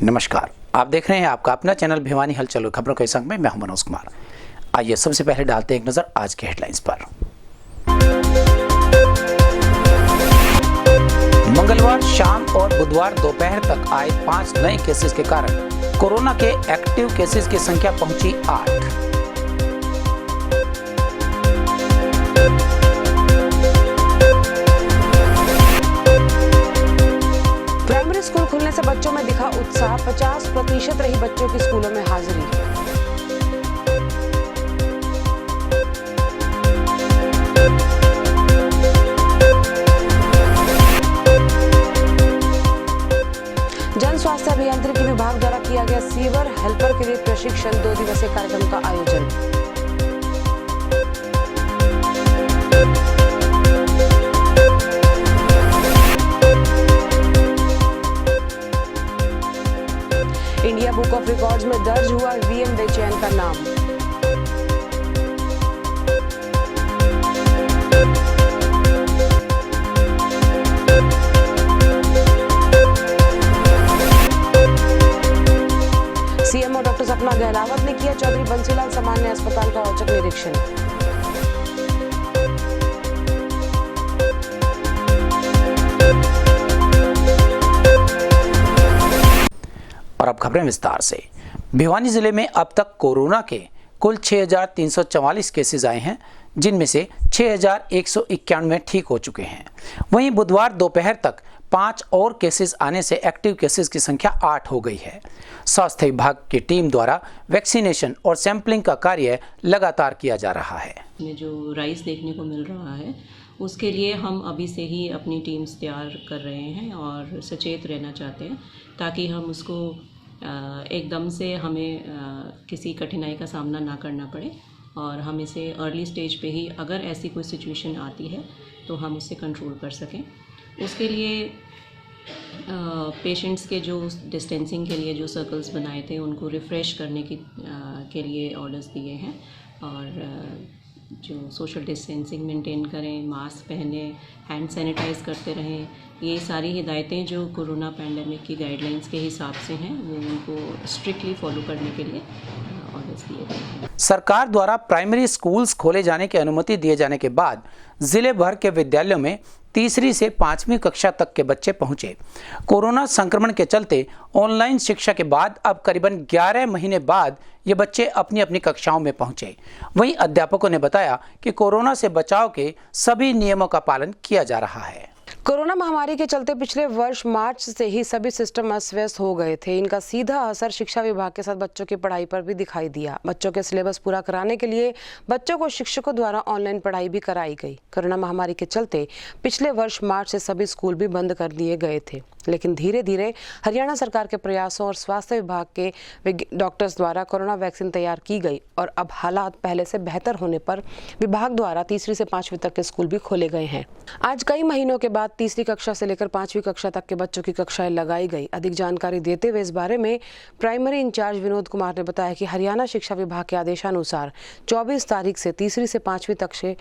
नमस्कार, आप देख रहे हैं आपका अपना चैनल भिवानी हलचल खबरों के संग में मैं हूं मनोज कुमार। आइए सबसे पहले डालते हैं एक नजर आज के हेडलाइंस पर। मंगलवार शाम और बुधवार दोपहर तक आए 5 नए केसेस के कारण कोरोना के एक्टिव केसेस की संख्या पहुंची 8। प्राइमरी स्कूल खुलने से बच्चों में दिखा उत्साह, 50% रही बच्चों की स्कूलों में हाजिरी। जन स्वास्थ्य अभियांत्रिकी विभाग द्वारा किया गया सीवर हेल्पर के लिए प्रशिक्षण 2 दिवसीय कार्यक्रम का आयोजन। इंडिया बुक ऑफ रिकॉर्ड्स में दर्ज हुआ वीएम बेचैन का नाम। सीएमओ डॉक्टर सपना गहलावत ने किया चौधरी बंसीलाल सामान्य अस्पताल का औचक निरीक्षण। और अब खबरें विस्तार से। भिवानी जिले में अब तक कोरोना के कुल 6,344 केसेस आए हैं, जिनमें से 6,191 ठीक हो चुके हैं। वहीं बुधवार दोपहर तक 5 और केसेस आने से एक्टिव केसेस की संख्या 8 हो गई है। स्वास्थ्य विभाग की टीम द्वारा वैक्सीनेशन और सैंपलिंग का कार्य लगातार किया जा रहा है। जो राइस देखने को मिल रहा है उसके लिए हम अभी से ही अपनी टीम्स तैयार कर रहे हैं और सचेत रहना चाहते हैं ताकि हम उसको एकदम से हमें किसी कठिनाई का सामना ना करना पड़े और हम इसे अर्ली स्टेज पे ही अगर ऐसी कोई सिचुएशन आती है तो हम उससे कंट्रोल कर सकें। उसके लिए पेशेंट्स के जो डिस्टेंसिंग के लिए जो सर्कल्स बनाए थे उनको रिफ़्रेश करने के लिए ऑर्डर्स दिए हैं और जो सोशल डिस्टेंसिंग मेंटेन करें, मास्क पहने, हैंड सैनिटाइज़ करते रहें, ये सारी हिदायतें जो कोरोना पैंडेमिक की गाइडलाइंस के हिसाब से हैं वो उनको स्ट्रिक्टली फॉलो करने के लिए ऑर्डर्स दिए गए हैं। सरकार द्वारा प्राइमरी स्कूल्स खोले जाने की अनुमति दिए जाने के बाद जिले भर के विद्यालयों में तीसरी से 5वीं कक्षा तक के बच्चे पहुंचे। कोरोना संक्रमण के चलते ऑनलाइन शिक्षा के बाद अब करीबन 11 महीने बाद ये बच्चे अपनी अपनी कक्षाओं में पहुंचे। वहीं अध्यापकों ने बताया कि कोरोना से बचाव के सभी नियमों का पालन किया जा रहा है। कोरोना महामारी के चलते पिछले वर्ष मार्च से ही सभी सिस्टम अस्त व्यस्त हो गए थे। इनका सीधा असर शिक्षा विभाग के साथ बच्चों की पढ़ाई पर भी दिखाई दिया। बच्चों के सिलेबस पूरा कराने के लिए बच्चों को शिक्षकों द्वारा ऑनलाइन पढ़ाई भी कराई गई। कोरोना महामारी के चलते पिछले वर्ष मार्च से सभी स्कूल भी बंद कर दिए गए थे, लेकिन धीरे धीरे हरियाणा सरकार के प्रयासों और स्वास्थ्य विभाग के डॉक्टर्स द्वारा कोरोना वैक्सीन तैयार की गई और अब हालात पहले से बेहतर होने पर विभाग द्वारा तीसरी से 5वीं तक के स्कूल भी खोले गए हैं। आज कई महीनों के बाद तीसरी कक्षा से लेकर 5वीं कक्षा तक के बच्चों की कक्षाएं लगाई गई। अधिक जानकारी देते हुए इस बारे में प्राइमरी इंचार्ज विनोद कुमार ने बताया कि हरियाणा शिक्षा विभाग के आदेशानुसार 24 तारीख से तीसरी से 5वीं तक से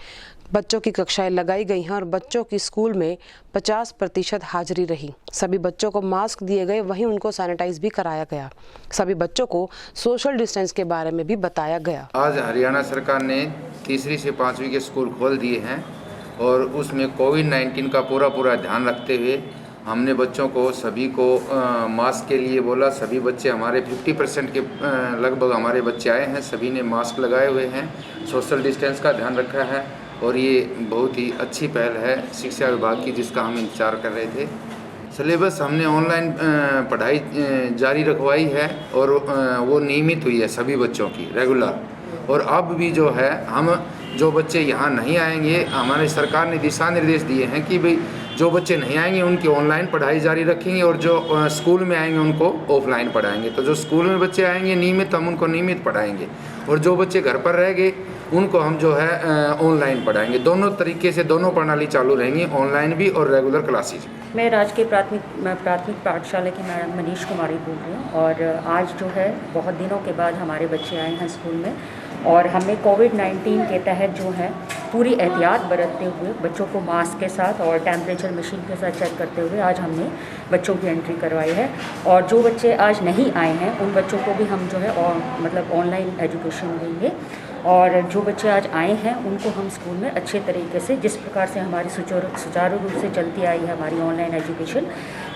बच्चों की कक्षाएं लगाई गई हैं और बच्चों की स्कूल में 50% हाजिरी रही। सभी बच्चों को मास्क दिए गए, वहीं उनको सैनिटाइज भी कराया गया। सभी बच्चों को सोशल डिस्टेंस के बारे में भी बताया गया। आज हरियाणा सरकार ने तीसरी से 5वीं के स्कूल खोल दिए हैं और उसमें कोविड-19 का पूरा ध्यान रखते हुए हमने बच्चों को सभी को मास्क के लिए बोला। सभी बच्चे हमारे 50% के लगभग हमारे बच्चे आए हैं, सभी ने मास्क लगाए हुए हैं, सोशल डिस्टेंस का ध्यान रखा है और ये बहुत ही अच्छी पहल है शिक्षा विभाग की जिसका हम इंतजार कर रहे थे। सिलेबस हमने ऑनलाइन पढ़ाई जारी रखवाई है और वो नियमित हुई है सभी बच्चों की रेगुलर। और अब भी जो है हम जो बच्चे यहाँ नहीं आएंगे, हमारे सरकार ने दिशा निर्देश दिए हैं कि भाई जो बच्चे नहीं आएंगे उनकी ऑनलाइन पढ़ाई जारी रखेंगे और जो स्कूल में आएंगे उनको ऑफलाइन पढ़ाएंगे। तो जो स्कूल में बच्चे आएंगे नियमित, हम उनको नियमित पढ़ाएंगे और जो बच्चे घर पर रह गए उनको हम जो है ऑनलाइन पढ़ाएंगे। दोनों तरीके से दोनों प्रणाली चालू रहेंगी, ऑनलाइन भी और रेगुलर क्लासेज। मैं राजकीय प्राथमिक पाठशाला की मैडम मनीष कुमारी बोल रही हूँ और आज जो है बहुत दिनों के बाद हमारे बच्चे आए हैं स्कूल में और हमें कोविड-19 के तहत जो है पूरी एहतियात बरतते हुए बच्चों को मास्क के साथ और टेम्परेचर मशीन के साथ चेक करते हुए आज हमने बच्चों की एंट्री करवाई है। और जो बच्चे आज नहीं आए हैं उन बच्चों को भी हम जो है मतलब ऑनलाइन एजुकेशन देंगे, और जो बच्चे आज आए हैं उनको हम स्कूल में अच्छे तरीके से, जिस प्रकार से हमारी सुचारू रूप से चलती आई है हमारी ऑनलाइन एजुकेशन,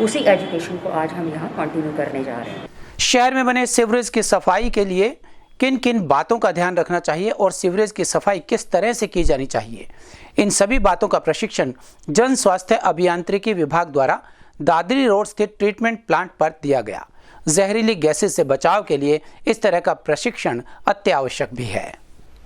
उसी एजुकेशन को आज हम यहाँ कंटिन्यू करने जा रहे हैं। शहर में बने सीवरेज की सफाई के लिए किन किन बातों का ध्यान रखना चाहिए और सीवरेज की सफाई किस तरह से की जानी चाहिए, इन सभी बातों का प्रशिक्षण जन स्वास्थ्य अभियांत्रिकी विभाग द्वारा दादरी रोड स्थित ट्रीटमेंट प्लांट पर दिया गया। जहरीली गैसेस से बचाव के लिए इस तरह का प्रशिक्षण अत्यावश्यक भी है।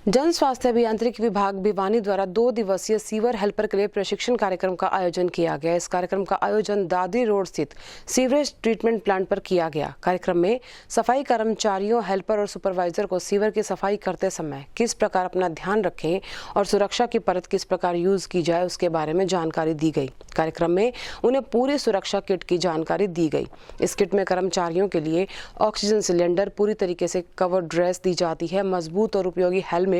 जन स्वास्थ्य अभियांत्रिकी विभाग भिवानी द्वारा 2 दिवसीय सीवर हेल्पर के लिए प्रशिक्षण कार्यक्रम का आयोजन किया गया। इस कार्यक्रम का आयोजन दादरी रोड स्थित सीवरेज ट्रीटमेंट प्लांट पर किया गया। कार्यक्रम में सफाई कर्मचारियों, हेल्पर और सुपरवाइजर को सीवर की सफाई करते समय किस प्रकार अपना ध्यान रखें और सुरक्षा की परत किस प्रकार यूज की जाए उसके बारे में जानकारी दी गई। कार्यक्रम में उन्हें पूरी सुरक्षा किट की जानकारी दी गई। इस किट में कर्मचारियों के लिए ऑक्सीजन सिलेंडर, पूरी तरीके से कवर ड्रेस दी जाती है, मजबूत और उपयोगी हेलमेट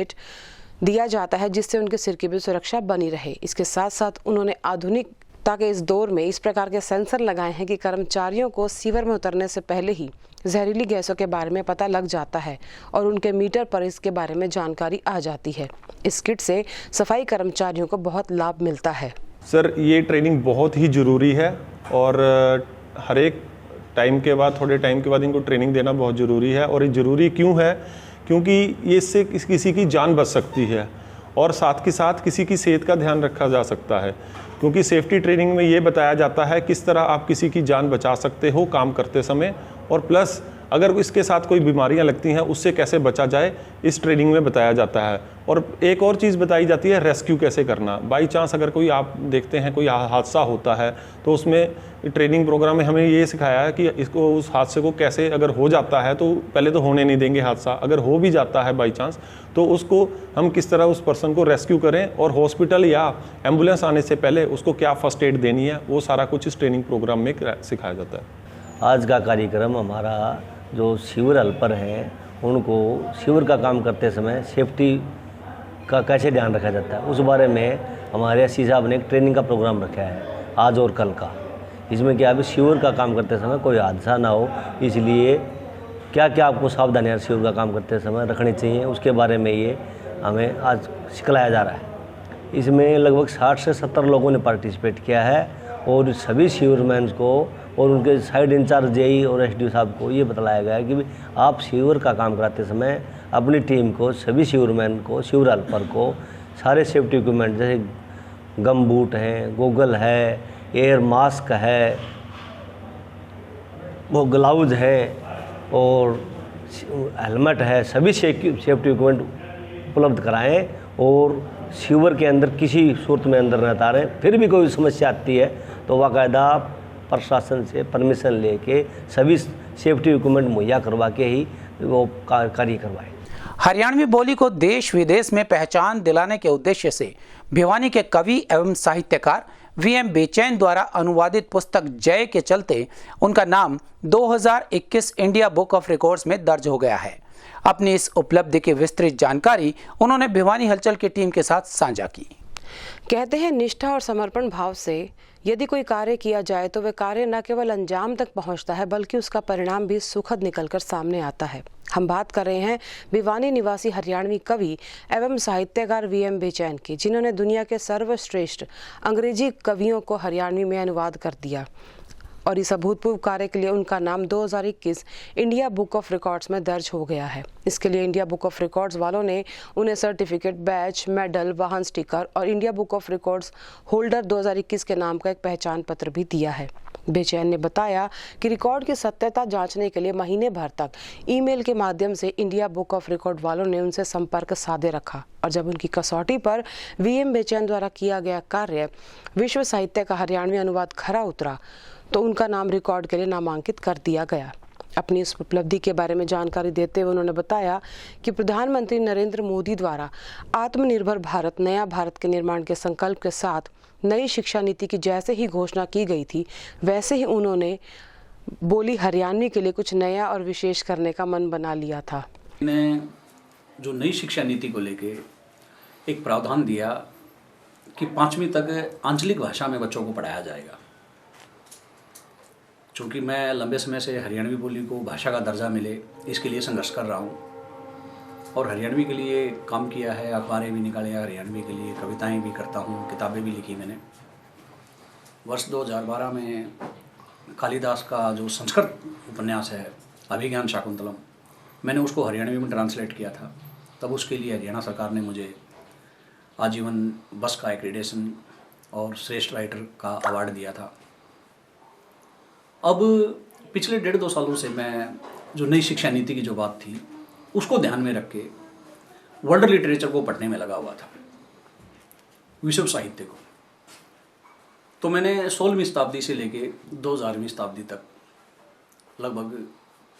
दिया जाता है जिससे उनके सिर की भी सुरक्षा बनी रहे। इसके साथ साथ उन्होंने आधुनिकता के इस दौर में इस प्रकार के सेंसर लगाए हैं कि कर्मचारियों को सीवर में उतरने से पहले ही जहरीली गैसों के बारे में पता लग जाता है और उनके मीटर पर इसके बारे में जानकारी आ जाती है। इस किट से सफाई कर्मचारियों को बहुत लाभ मिलता है। सर, ये ट्रेनिंग बहुत ही ज़रूरी है और हर एक टाइम के बाद, थोड़े टाइम के बाद इनको ट्रेनिंग देना बहुत ज़रूरी है। और ये ज़रूरी क्यों है? क्योंकि ये इससे किसी की जान बच सकती है और साथ के साथ किसी की सेहत का ध्यान रखा जा सकता है, क्योंकि सेफ्टी ट्रेनिंग में ये बताया जाता है किस तरह आप किसी की जान बचा सकते हो काम करते समय, और प्लस अगर इसके साथ कोई बीमारियां लगती हैं उससे कैसे बचा जाए इस ट्रेनिंग में बताया जाता है। और एक और चीज़ बताई जाती है, रेस्क्यू कैसे करना। बाई चांस अगर कोई, आप देखते हैं कोई हादसा होता है तो उसमें ट्रेनिंग प्रोग्राम में हमें ये सिखाया है कि इसको, उस हादसे को कैसे, अगर हो जाता है तो पहले तो होने नहीं देंगे हादसा, अगर हो भी जाता है बाई चांस तो उसको हम किस तरह उस पर्सन को रेस्क्यू करें और हॉस्पिटल या एम्बुलेंस आने से पहले उसको क्या फर्स्ट एड देनी है, वो सारा कुछ इस ट्रेनिंग प्रोग्राम में सिखाया जाता है। आज का कार्यक्रम हमारा जो सीवर हेल्पर हैं उनको सीवर का काम करते समय सेफ्टी का कैसे ध्यान रखा जाता है उस बारे में हमारे एससी साहब ने एक ट्रेनिंग का प्रोग्राम रखा है आज और कल का। इसमें क्या है, सीवर का काम करते समय कोई हादसा ना हो, इसलिए क्या क्या आपको सावधानियाँ सीवर का काम करते समय रखनी चाहिए उसके बारे में ये हमें आज सिखलाया जा रहा है। इसमें लगभग 60 से 70 लोगों ने पार्टिसिपेट किया है और सभी सीवरमैन को और उनके साइड इंचार्ज जेई और एसडीओ साहब को ये बताया गया है कि आप सीवर का काम कराते समय अपनी टीम को, सभी सीवरमैन को, सीवर हेल्पर को सारे सेफ्टी इक्विपमेंट जैसे गम बूट हैं, गोगल है, एयर मास्क है, वो ग्लाउज है और हेलमेट है, सभी सेफ्टी इक्विपमेंट उपलब्ध कराएं और सीवर के अंदर किसी सूरत में अंदर न उतारें। फिर भी कोई समस्या आती है तो बाकायदा प्रशासन से परमिशन लेके सभी सेफ्टी इक्विपमेंट मुहैया करवा के ही वो कार्य करवाएं। हरियाणवी बोली को देश विदेश में पहचान दिलाने के उद्देश्य से भिवानी के कवि एवं साहित्यकार वीएम बेचैन द्वारा अनुवादित पुस्तक जय के चलते उनका नाम 2021 इंडिया बुक ऑफ रिकॉर्ड्स में दर्ज हो गया है। अपनी इस उपलब्धि की विस्तृत जानकारी उन्होंने भिवानी हलचल की टीम के साथ साझा की। कहते हैं निष्ठा और समर्पण भाव से यदि कोई कार्य किया जाए तो वह कार्य न केवल अंजाम तक पहुंचता है बल्कि उसका परिणाम भी सुखद निकलकर सामने आता है। हम बात कर रहे हैं भिवानी निवासी हरियाणवी कवि एवं साहित्यकार वीएम बेचैन की, जिन्होंने दुनिया के सर्वश्रेष्ठ अंग्रेजी कवियों को हरियाणवी में अनुवाद कर दिया और इस अभूतपूर्व कार्य के लिए उनका नाम 2021 इंडिया बुक ऑफ रिकॉर्ड्स में दर्ज हो गया है। इसके लिए इंडिया बुक ऑफ रिकॉर्ड्स वालों ने उन्हें सर्टिफिकेट, बैच, मेडल, वाहन स्टिकर और India book of records holder 2021 के नाम का एक पहचान पत्र भी दिया है। बेचैन ने बताया कि रिकॉर्ड की सत्यता जांचने के लिए महीने भर तक ईमेल के माध्यम से इंडिया बुक ऑफ रिकॉर्ड वालों ने उनसे संपर्क साधे रखा और जब उनकी कसौटी पर वीएम बेचैन द्वारा किया गया कार्य विश्व साहित्य का हरियाणवी अनुवाद खरा उतरा तो उनका नाम रिकॉर्ड के लिए नामांकित कर दिया गया। अपनी इस उपलब्धि के बारे में जानकारी देते हुए उन्होंने बताया कि प्रधानमंत्री नरेंद्र मोदी द्वारा आत्मनिर्भर भारत, नया भारत के निर्माण के संकल्प के साथ नई शिक्षा नीति की जैसे ही घोषणा की गई थी वैसे ही उन्होंने बोली हरियाणवी के लिए कुछ नया और विशेष करने का मन बना लिया था। ने जो नई शिक्षा नीति को लेके एक प्रावधान दिया कि 5वीं तक आंचलिक भाषा में बच्चों को पढ़ाया जाएगा। चूँकि मैं लंबे समय से हरियाणवी बोली को भाषा का दर्जा मिले इसके लिए संघर्ष कर रहा हूँ और हरियाणवी के लिए काम किया है, अखबारें भी निकाले हैं हरियाणवी के लिए, कविताएं भी करता हूँ, किताबें भी लिखी मैंने। वर्ष 2012 में कालिदास का जो संस्कृत उपन्यास है अभिज्ञान शाकुंतलम, मैंने उसको हरियाणवी में ट्रांसलेट किया था। तब उसके लिए हरियाणा सरकार ने मुझे आजीवन बस का एक्रीडेशन और श्रेष्ठ राइटर का अवार्ड दिया था। अब पिछले 1.5-2 सालों से मैं जो नई शिक्षा नीति की जो बात थी उसको ध्यान में रख के वर्ल्ड लिटरेचर को पढ़ने में लगा हुआ था, विश्व साहित्य को। तो मैंने 16वीं शताब्दी से लेके 2000वीं शताब्दी तक लगभग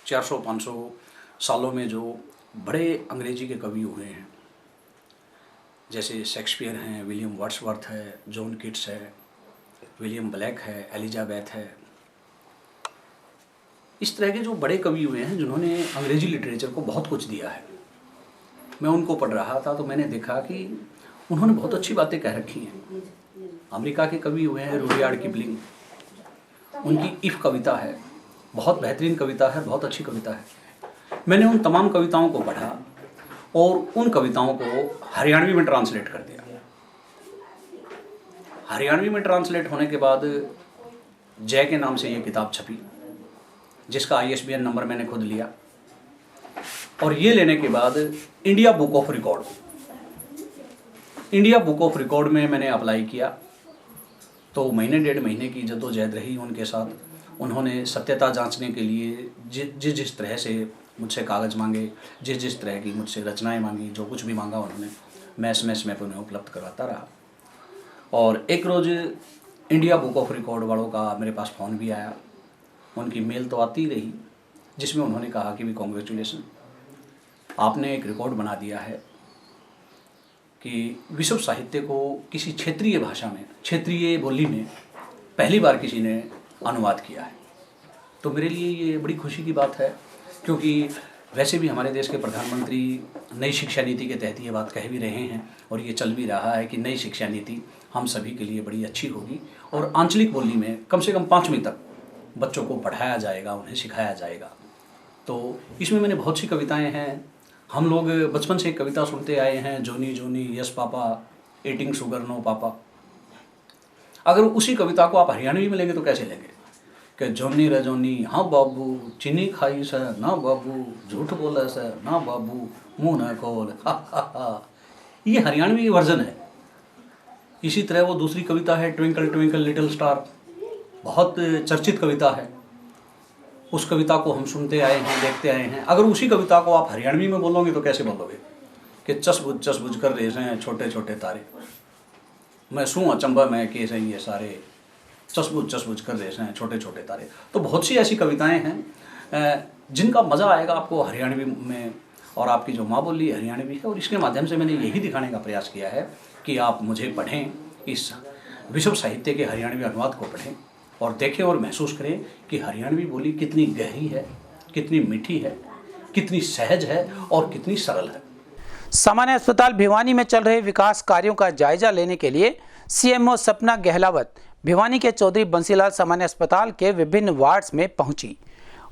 400-500 सालों में जो बड़े अंग्रेजी के कवि हुए हैं, जैसे शेक्सपियर हैं, विलियम वर्ड्सवर्थ है, जॉन किट्स है, विलियम ब्लैक है, एलिजाबेथ है, इस तरह के जो बड़े कवि हुए हैं जिन्होंने अंग्रेजी लिटरेचर को बहुत कुछ दिया है, मैं उनको पढ़ रहा था तो मैंने देखा कि उन्होंने बहुत अच्छी बातें कह रखी हैं। अमेरिका के कवि हुए हैं रुडयार्ड किपलिंग, उनकी इफ़ कविता है, बहुत बेहतरीन कविता है, बहुत अच्छी कविता है। मैंने उन तमाम कविताओं को पढ़ा और उन कविताओं को हरियाणवी में ट्रांसलेट कर दिया। हरियाणवी में ट्रांसलेट होने के बाद जय के नाम से ये किताब छपी, जिसका ISBN नंबर मैंने खुद लिया। और ये लेने के बाद इंडिया बुक ऑफ रिकॉर्ड में मैंने अप्लाई किया। तो 1.5 महीने की जद्दोजहद रही उनके साथ। उन्होंने सत्यता जांचने के लिए जिस तरह से मुझसे कागज़ मांगे, जिस तरह की मुझसे रचनाएं मांगी, जो कुछ भी मांगा उन्होंने, मैं समय पर उन्हें उपलब्ध करवाता रहा। और एक रोज़ इंडिया बुक ऑफ रिकॉर्ड वालों का मेरे पास फ़ोन भी आया, उनकी मेल तो आती रही, जिसमें उन्होंने कहा कि भी कांग्रेचुलेसन, आपने एक रिकॉर्ड बना दिया है कि विश्व साहित्य को किसी क्षेत्रीय भाषा में, क्षेत्रीय बोली में पहली बार किसी ने अनुवाद किया है। तो मेरे लिए ये बड़ी खुशी की बात है, क्योंकि वैसे भी हमारे देश के प्रधानमंत्री नई शिक्षा नीति के तहत ये बात कह भी रहे हैं और ये चल भी रहा है कि नई शिक्षा नीति हम सभी के लिए बड़ी अच्छी होगी और आंचलिक बोली में कम से कम 5वीं तक बच्चों को पढ़ाया जाएगा, उन्हें सिखाया जाएगा। तो इसमें मैंने बहुत सी कविताएं हैं। हम लोग बचपन से एक कविता सुनते आए हैं, Johnny Johnny yes papa eating sugar no papa. अगर उसी कविता को आप हरियाणवी में लेंगे तो कैसे लेंगे कि जोनी रे जोनी हाँ बाबू चीनी खाई से ना बाबू, झूठ बोले से ना बाबू, मुँह न खोल हा। ये हरियाणवी वर्जन है। इसी तरह वो दूसरी कविता है ट्विंकल ट्विंकल लिटिल स्टार, बहुत चर्चित कविता है। उस कविता को हम सुनते आए हैं, देखते आए हैं। अगर उसी कविता को आप हरियाणवी में बोलोगे तो कैसे बोलोगे कि चस बुझ कर रेस हैं छोटे छोटे तारे, मैं सूँ अचंबा में केस हैं ये सारे, चस बुझ कर रेस हैं छोटे छोटे तारे। तो बहुत सी ऐसी कविताएं हैं जिनका मज़ा आएगा आपको हरियाणवी में, और आपकी जो माँ बोली हरियाणवी है। और इसके माध्यम से मैंने यही दिखाने का प्रयास किया है कि आप मुझे पढ़ें, इस विश्व साहित्य के हरियाणवी अनुवाद को पढ़ें और देखें और महसूस करें कि हरियाणवी बोली कितनी गहरी है, कितनी मीठी है, कितनी सहज है और कितनी सरल है। सामान्य अस्पताल भिवानी में चल रहे विकास कार्यों का जायजा लेने के लिए CMO सपना गहलावत भिवानी के चौधरी बंसीलाल सामान्य अस्पताल के विभिन्न वार्ड्स में पहुंची।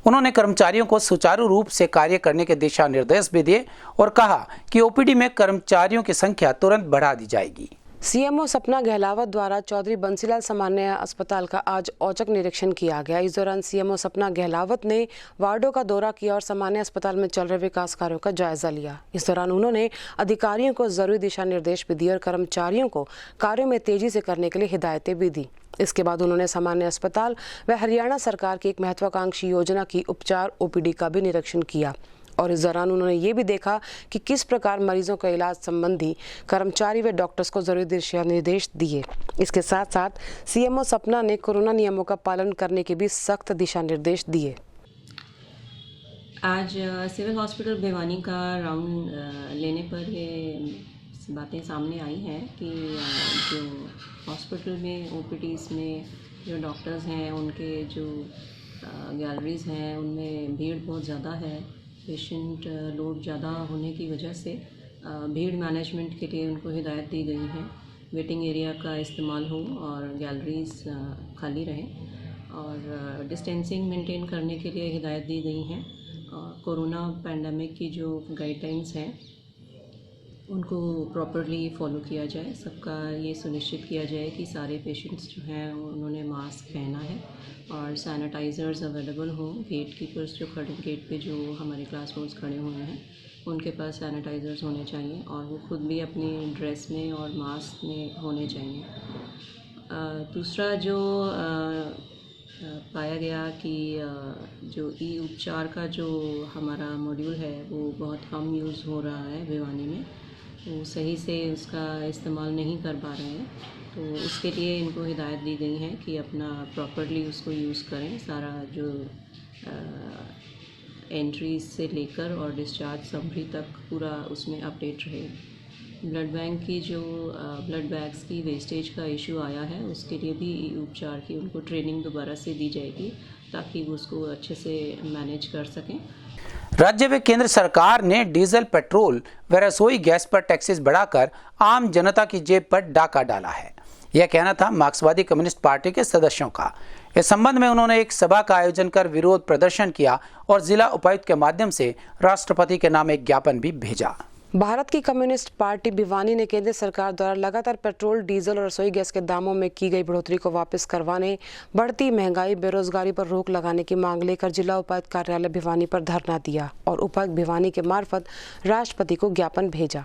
उन्होंने कर्मचारियों को सुचारू रूप से कार्य करने के दिशा निर्देश भी दिए और कहा कि OPD में कर्मचारियों की संख्या तुरंत बढ़ा दी जाएगी। CMO सपना गहलावत द्वारा चौधरी बंसीलाल सामान्य अस्पताल का आज औचक निरीक्षण किया गया। इस दौरान CMO सपना गहलावत ने वार्डों का दौरा किया और सामान्य अस्पताल में चल रहे विकास कार्यों का जायजा लिया। इस दौरान उन्होंने अधिकारियों को जरूरी दिशा निर्देश भी दिए और कर्मचारियों को कार्यों में तेजी से करने के लिए हिदायतें भी दी। इसके बाद उन्होंने सामान्य अस्पताल व हरियाणा सरकार की एक महत्वाकांक्षी योजना की उपचार OPD का भी निरीक्षण किया और इस दौरान उन्होंने ये भी देखा कि किस प्रकार मरीजों का इलाज संबंधी कर्मचारी व डॉक्टर्स को जरूरी दिशा निर्देश दिए। इसके साथ साथ CMO सपना ने कोरोना नियमों का पालन करने के भी सख्त दिशा निर्देश दिए। आज सिविल हॉस्पिटल भिवानी का राउंड लेने पर ये बातें सामने आई हैं कि जो हॉस्पिटल में OPDs में जो डॉक्टर्स हैं उनके जो गैलरीज़ हैं उनमें भीड़ बहुत ज़्यादा है। पेशेंट लोड ज़्यादा होने की वजह से भीड़ मैनेजमेंट के लिए उनको हिदायत दी गई है, वेटिंग एरिया का इस्तेमाल हो और गैलरीज खाली रहें और डिस्टेंसिंग मेंटेन करने के लिए हिदायत दी गई हैं। कोरोना पैंडमिक की जो गाइडलाइंस हैं उनको प्रॉपरली फॉलो किया जाए। सबका ये सुनिश्चित किया जाए कि सारे पेशेंट्स जो हैं उन्होंने मास्क पहना है और सैनिटाइज़र्स अवेलेबल हों। गेट कीपर्स जो खड़े गेट पे जो हमारे क्लासरूम्स खड़े हुए हैं उनके पास सैनिटाइज़र्स होने चाहिए और वो खुद भी अपनी ड्रेस में और मास्क में होने चाहिए। दूसरा जो पाया गया कि जो ई उपचार का जो हमारा मॉड्यूल है वो बहुत कम यूज़ हो रहा है भिवानी में, वो सही से उसका इस्तेमाल नहीं कर पा रहे हैं, तो उसके लिए इनको हिदायत दी गई है कि अपना प्रॉपरली उसको यूज़ करें। सारा जो एंट्रीज से लेकर और डिस्चार्ज समरी तक पूरा उसमें अपडेट रहे। ब्लड बैंक की जो ब्लड बैग्स की वेस्टेज का इशू आया है उसके लिए भी उपचार की उनको ट्रेनिंग दोबारा से दी जाएगी ताकि वो उसको अच्छे से मैनेज कर सकें। राज्य व केंद्र सरकार ने डीजल, पेट्रोल व रसोई गैस पर टैक्सेस बढ़ाकर आम जनता की जेब पर डाका डाला है। यह कहना था मार्क्सवादी कम्युनिस्ट पार्टी के सदस्यों का। इस संबंध में उन्होंने एक सभा का आयोजन कर विरोध प्रदर्शन किया और जिला उपायुक्त के माध्यम से राष्ट्रपति के नाम एक ज्ञापन भी भेजा। भारत की कम्युनिस्ट पार्टी भिवानी ने केंद्र सरकार द्वारा लगातार पेट्रोल, डीजल और रसोई गैस के दामों में की गई बढ़ोतरी को वापस करवाने, बढ़ती महंगाई, बेरोजगारी पर रोक लगाने की मांग लेकर जिला उपायुक्त कार्यालय भिवानी पर धरना दिया और उपायुक्त भिवानी के मार्फत राष्ट्रपति को ज्ञापन भेजा।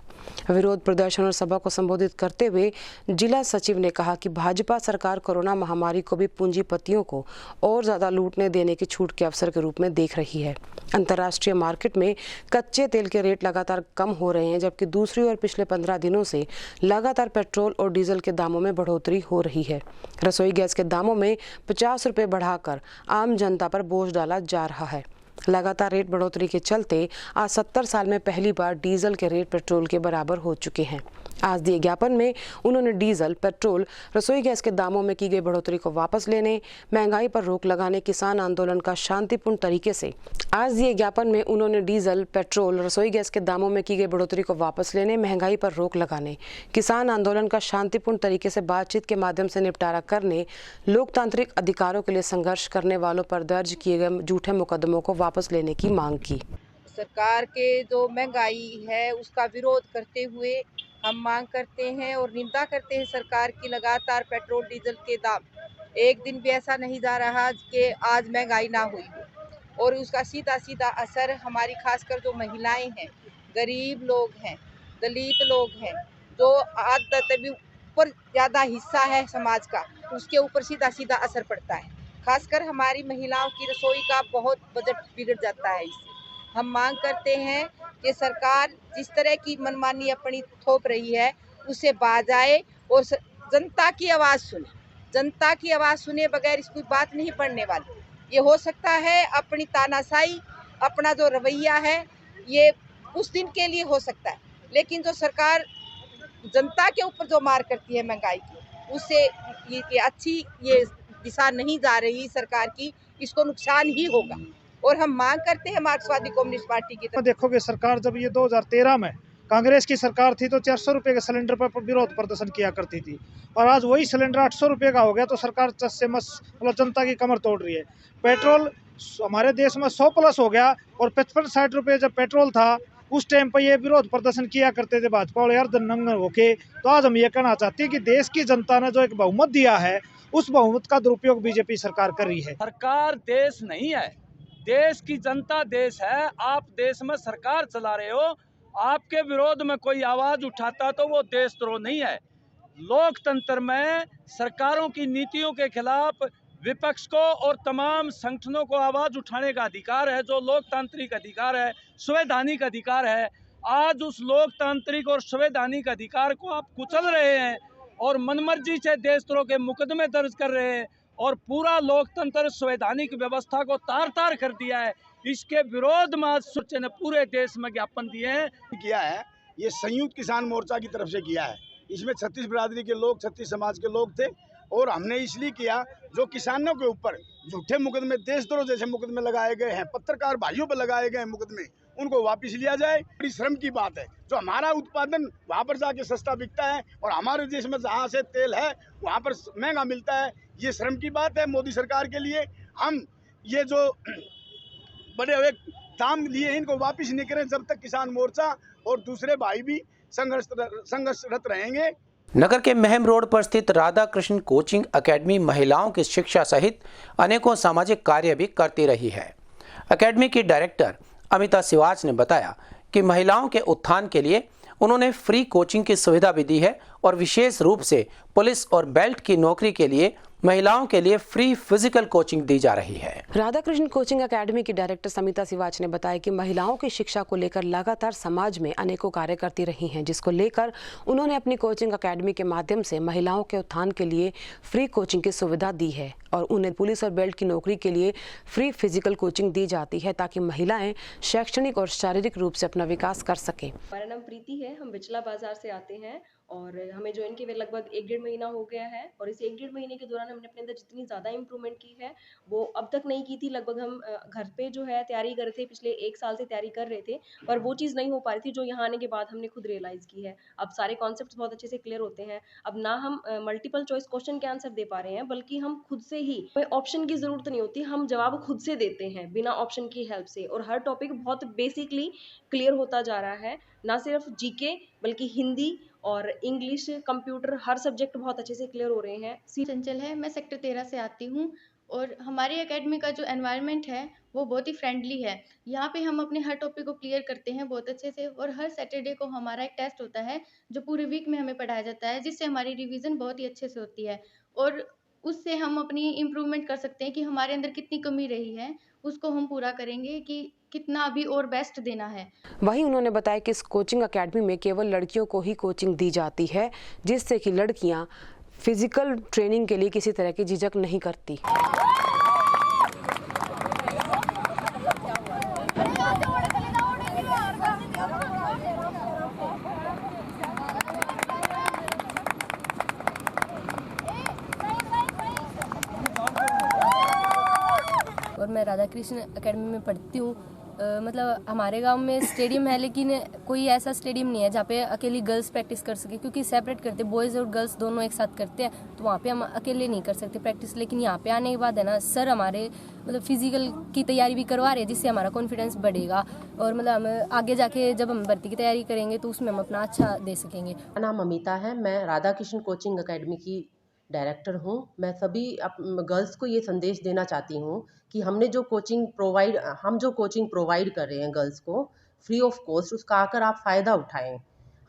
विरोध प्रदर्शन और सभा को संबोधित करते हुए जिला सचिव ने कहा कि भाजपा सरकार कोरोना महामारी को भी पूंजीपतियों को और ज्यादा लूटने देने की छूट के अवसर के रूप में देख रही है। अंतर्राष्ट्रीय मार्केट में कच्चे तेल के रेट लगातार कम हो रहे हैं, जबकि दूसरी ओर पिछले 15 दिनों से लगातार पेट्रोल और डीजल के दामों में बढ़ोतरी हो रही है। रसोई गैस के दामों में 50 रुपये बढ़ाकर आम जनता पर बोझ डाला जा रहा है। लगातार रेट बढ़ोतरी के चलते आज 70 साल में पहली बार डीजल के रेट पेट्रोल के बराबर हो चुके हैं। आज दिए ज्ञापन में उन्होंने डीजल, पेट्रोल, रसोई गैस के दामों में की गई बढ़ोतरी को वापस लेने, महंगाई पर रोक लगाने, किसान आंदोलन का शांतिपूर्ण तरीके से आज दिए ज्ञापन में उन्होंने डीजल, पेट्रोल, रसोई गैस के दामों में की गई बढ़ोतरी को वापस लेने, महंगाई पर रोक लगाने, किसान आंदोलन का शांतिपूर्ण तरीके से बातचीत के माध्यम से निपटारा करने, लोकतांत्रिक अधिकारों के लिए संघर्ष करने वालों पर दर्ज किए गए झूठे मुकदमों को वापस लेने की मांग की। सरकार के जो महंगाई है उसका विरोध करते हुए हम मांग करते हैं और निंदा करते हैं सरकार की लगातार पेट्रोल डीजल के दाम। एक दिन भी ऐसा नहीं जा रहा कि आज महंगाई ना हुई हो और उसका सीधा सीधा असर हमारी खासकर जो महिलाएं हैं, गरीब लोग हैं, दलित लोग हैं, जो आदत भी ऊपर ज़्यादा हिस्सा है समाज का, उसके ऊपर सीधा सीधा असर पड़ता है। खासकर हमारी महिलाओं की रसोई का बहुत बजट बिगड़ जाता है। इससे हम मांग करते हैं कि सरकार जिस तरह की मनमानी अपनी थोप रही है उसे बाज आए और जनता की आवाज़ सुने। जनता की आवाज़ सुने बगैर इसकी बात नहीं पड़ने वाली। ये हो सकता है अपनी तानाशाही, अपना जो रवैया है ये उस दिन के लिए हो सकता है, लेकिन जो सरकार जनता के ऊपर जो मार करती है महंगाई की, उससे ये अच्छी ये दिशा नहीं जा रही सरकार की, इसको नुकसान ही होगा। और हम मांग करते हैं मार्क्सवादी कम्युनिस्ट पार्टी की तरफ। देखोगे सरकार जब ये 2013 में कांग्रेस की सरकार थी तो 400 रुपये के सिलेंडर पर विरोध प्रदर्शन किया करती थी और आज वही सिलेंडर 800 रुपये का हो गया तो सरकार चस से मस मतलब जनता की कमर तोड़ रही है। पेट्रोल हमारे देश में 100+ हो गया और 55-60 रुपये जब पेट्रोल था उस टाइम पर ये विरोध प्रदर्शन किया करते थे भाजपा और अर्धनंगन होके। तो आज हम ये कहना चाहते हैं कि देश की जनता ने जो एक बहुमत दिया है उस बहुमत का दुरुपयोग बीजेपी सरकार कर रही है। सरकार देश नहीं है, देश की जनता देश है। आप देश में सरकार चला रहे हो, आपके विरोध में कोई आवाज उठाता तो वो देशद्रोह नहीं है। लोकतंत्र में सरकारों की नीतियों के खिलाफ विपक्ष को और तमाम संगठनों को आवाज उठाने का अधिकार है, जो लोकतांत्रिक अधिकार है, संवैधानिक अधिकार है। आज उस लोकतांत्रिक और संवैधानिक अधिकार को आप कुचल रहे हैं और मनमर्जी से देशद्रोह के मुकदमे दर्ज कर रहे हैं और पूरा लोकतंत्र संवैधानिक व्यवस्था को तार-तार कर दिया है। इसके विरोध में आज सूर्य ने पूरे देश में ज्ञापन दिए हैं। किया है ये संयुक्त किसान मोर्चा की तरफ से किया है। इसमें 36 बिरादरी के लोग, 36 समाज के लोग थे और हमने इसलिए किया जो किसानों के ऊपर झूठे मुकदमे, देशद्रोह जैसे मुकदमे लगाए गए हैं, पत्रकार भाइयों पर लगाए गए मुकदमे, उनको वापस लिया जाए। बड़ी श्रम की बात है, जो हमारा उत्पादन वहाँ पर जाके सस्ता बिकता है और हमारे देश में जहाँ से तेल है वहाँ पर महंगा मिलता है, ये श्रम की बात है मोदी सरकार के लिए। हम ये जो बड़े हुए दाम लिए इनको वापस नहीं करें जब तक किसान मोर्चा और दूसरे भाई भी संघर्षरत रहेंगे। नगर के महम रोड पर स्थित राधा कृष्ण कोचिंग एकेडमी महिलाओं की शिक्षा सहित अनेकों सामाजिक कार्य भी करती रही है। एकेडमी की डायरेक्टर अमिता सिवाच ने बताया कि महिलाओं के उत्थान के लिए उन्होंने फ्री कोचिंग की सुविधा भी दी है और विशेष रूप से पुलिस और बेल्ट की नौकरी के लिए महिलाओं के लिए फ्री फिजिकल कोचिंग दी जा रही है। राधा कृष्ण कोचिंग एकेडमी की डायरेक्टर समिता सिवाच ने बताया कि महिलाओं की शिक्षा को लेकर लगातार समाज में अनेकों कार्य करती रही हैं, जिसको लेकर उन्होंने अपनी कोचिंग एकेडमी के माध्यम से महिलाओं के उत्थान के लिए फ्री कोचिंग की सुविधा दी है और उन्हें पुलिस और बेल्ट की नौकरी के लिए फ्री फिजिकल कोचिंग दी जाती है ताकि महिलाएं शैक्षणिक और शारीरिक रूप से अपना विकास कर सकें। हमारा नाम प्रीति है, हम बिचला बाजार से आते हैं और हमें ज्वाइन किए हुए लगभग 1-1.5 महीना हो गया है और इस 1-1.5 महीने के दौरान हमने अपने अंदर जितनी ज़्यादा इम्प्रूवमेंट की है वो अब तक नहीं की थी। लगभग हम घर पे जो है तैयारी कर रहे थे, पिछले 1 साल से तैयारी कर रहे थे, पर वो चीज़ नहीं हो पा रही थी जो यहाँ आने के बाद हमने खुद रियलाइज़ की है। अब सारे कॉन्सेप्ट्स बहुत अच्छे से क्लियर होते हैं। अब ना हम मल्टीपल चॉइस क्वेश्चन के आंसर दे पा रहे हैं, बल्कि हम खुद से ही, कोई ऑप्शन की ज़रूरत नहीं होती, हम जवाब खुद से देते हैं बिना ऑप्शन की हेल्प से और हर टॉपिक बहुत बेसिकली क्लियर होता जा रहा है। ना सिर्फ जीके बल्कि हिंदी और इंग्लिश, कंप्यूटर, हर सब्जेक्ट बहुत अच्छे से क्लियर हो रहे हैं। चंचल है, मैं सेक्टर 13 से आती हूँ और हमारी एकेडमी का जो एनवायरनमेंट है वो बहुत ही फ्रेंडली है। यहाँ पे हम अपने हर टॉपिक को क्लियर करते हैं बहुत अच्छे से और हर सैटरडे को हमारा एक टेस्ट होता है जो पूरे वीक में हमें पढ़ाया जाता है, जिससे हमारी रिवीजन बहुत ही अच्छे से होती है और उससे हम अपनी इम्प्रूवमेंट कर सकते हैं कि हमारे अंदर कितनी कमी रही है उसको हम पूरा करेंगे कि कितना अभी और बेस्ट देना है। वहीं उन्होंने बताया कि इस कोचिंग एकेडमी में केवल लड़कियों को ही कोचिंग दी जाती है, जिससे कि लड़कियां फिजिकल ट्रेनिंग के लिए किसी तरह की झिझक नहीं करती। और मैं राधा कृष्ण एकेडमी में पढ़ती हूँ। मतलब हमारे गांव में स्टेडियम है लेकिन कोई ऐसा स्टेडियम नहीं है जहाँ पे अकेली गर्ल्स प्रैक्टिस कर सके, क्योंकि सेपरेट करते, बॉयज़ और गर्ल्स दोनों एक साथ करते हैं, तो वहाँ पे हम अकेले नहीं कर सकते प्रैक्टिस। लेकिन यहाँ पे आने के बाद है ना, सर हमारे मतलब फिजिकल की तैयारी भी करवा रहे हैं, जिससे हमारा कॉन्फिडेंस बढ़ेगा और मतलब हम आगे जाके जब हम भर्ती की तैयारी करेंगे तो उसमें हम अपना अच्छा दे सकेंगे। मेरा नाम अमिता है, मैं राधा कृष्ण कोचिंग एकेडमी की डायरेक्टर हूँ। मैं सभी गर्ल्स को ये संदेश देना चाहती हूँ कि हम जो कोचिंग प्रोवाइड कर रहे हैं गर्ल्स को फ्री ऑफ कॉस्ट, उसका आकर आप फ़ायदा उठाएं।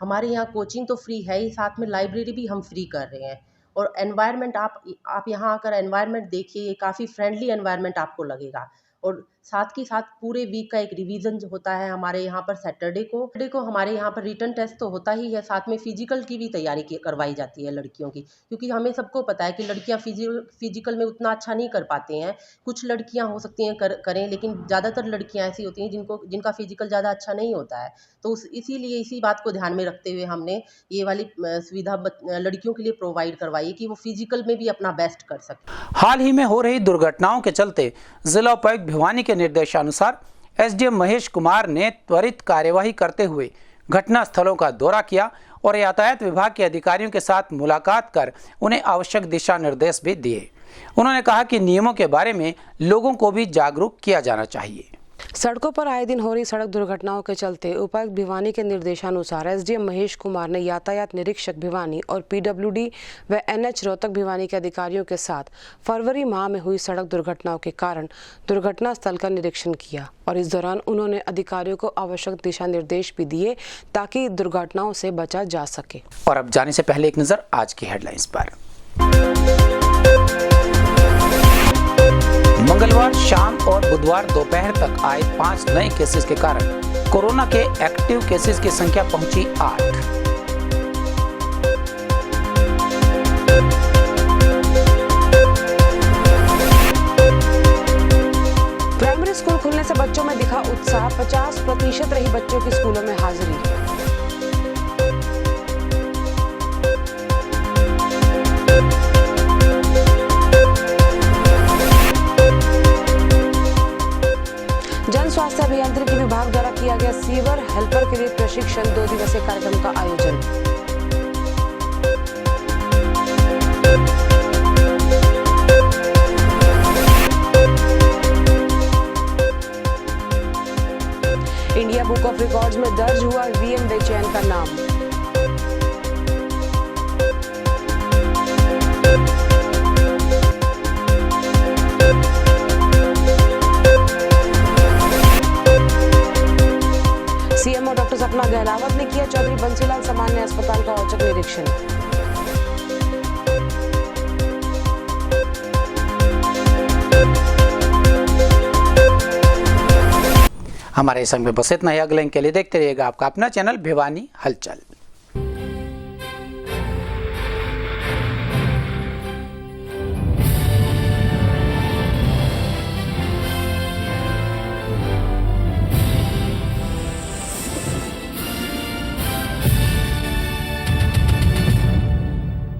हमारे यहाँ कोचिंग तो फ्री है ही, साथ में लाइब्रेरी भी हम फ्री कर रहे हैं और एनवायरनमेंट आप यहाँ आकर एनवायरनमेंट देखिए, ये काफ़ी फ्रेंडली एनवायरनमेंट आपको लगेगा। और साथ ही साथ पूरे वीक का एक रिवीजन जो होता है हमारे यहाँ पर सैटरडे को हमारे यहाँ पर रिटन टेस्ट तो होता ही है, साथ में फिजिकल की भी तैयारी करवाई जाती है लड़कियों की, क्योंकि हमें सबको पता है कि लड़कियाँ फिजिकल में उतना अच्छा नहीं कर पाती हैं। कुछ लड़कियाँ हो सकती हैं करें, लेकिन ज़्यादातर लड़कियाँ ऐसी होती हैं जिनका फिजिकल ज़्यादा अच्छा नहीं होता है। तो इसीलिए इसी बात को ध्यान में रखते हुए हमने ये वाली सुविधा लड़कियों के लिए प्रोवाइड करवाई कि वो फिजिकल में भी अपना बेस्ट कर सकें। हाल ही में हो रही दुर्घटनाओं के चलते जिला उपायुक्त भिवानी के निर्देशानुसार एसडीएम महेश कुमार ने त्वरित कार्यवाही करते हुए घटना स्थलों का दौरा किया और यातायात विभाग के अधिकारियों के साथ मुलाकात कर उन्हें आवश्यक दिशा निर्देश भी दिए। उन्होंने कहा कि नियमों के बारे में लोगों को भी जागरूक किया जाना चाहिए। सड़कों पर आए दिन हो रही सड़क दुर्घटनाओं के चलते उपायुक्त भिवानी के निर्देशानुसार एसडीएम महेश कुमार ने यातायात निरीक्षक भिवानी और पीडब्ल्यूडी व एनएच रोहतक भिवानी के अधिकारियों के साथ फरवरी माह में हुई सड़क दुर्घटनाओं के कारण दुर्घटना स्थल का निरीक्षण किया और इस दौरान उन्होंने अधिकारियों को आवश्यक दिशा निर्देश भी दिए ताकि दुर्घटनाओं से बचा जा सके। और अब जाने से पहले एक नजर आज की हेडलाइंस पर। मंगलवार शाम और बुधवार दोपहर तक आए 5 नए केसेस के कारण कोरोना के एक्टिव केसेस की संख्या पहुंची 8। प्राइमरी स्कूल खुलने से बच्चों में दिखा उत्साह, 50% रही बच्चों की स्कूलों में हाजिरी। जन स्वास्थ्य अभियांत्रिकी विभाग द्वारा किया गया किया सीवर हेल्पर के लिए प्रशिक्षण 2 दिवसीय कार्यक्रम का आयोजन। इंडिया बुक ऑफ रिकॉर्ड्स में दर्ज हुआ वीएम बेचैन का नाम। सीएमओ डॉक्टर सपना गहलावत ने किया चौधरी बंसीलाल सामान्य अस्पताल का औचक निरीक्षण। हमारे संग में बस इतना ही। अगले के लिए देखते रहिएगा आपका अपना चैनल भिवानी हलचल।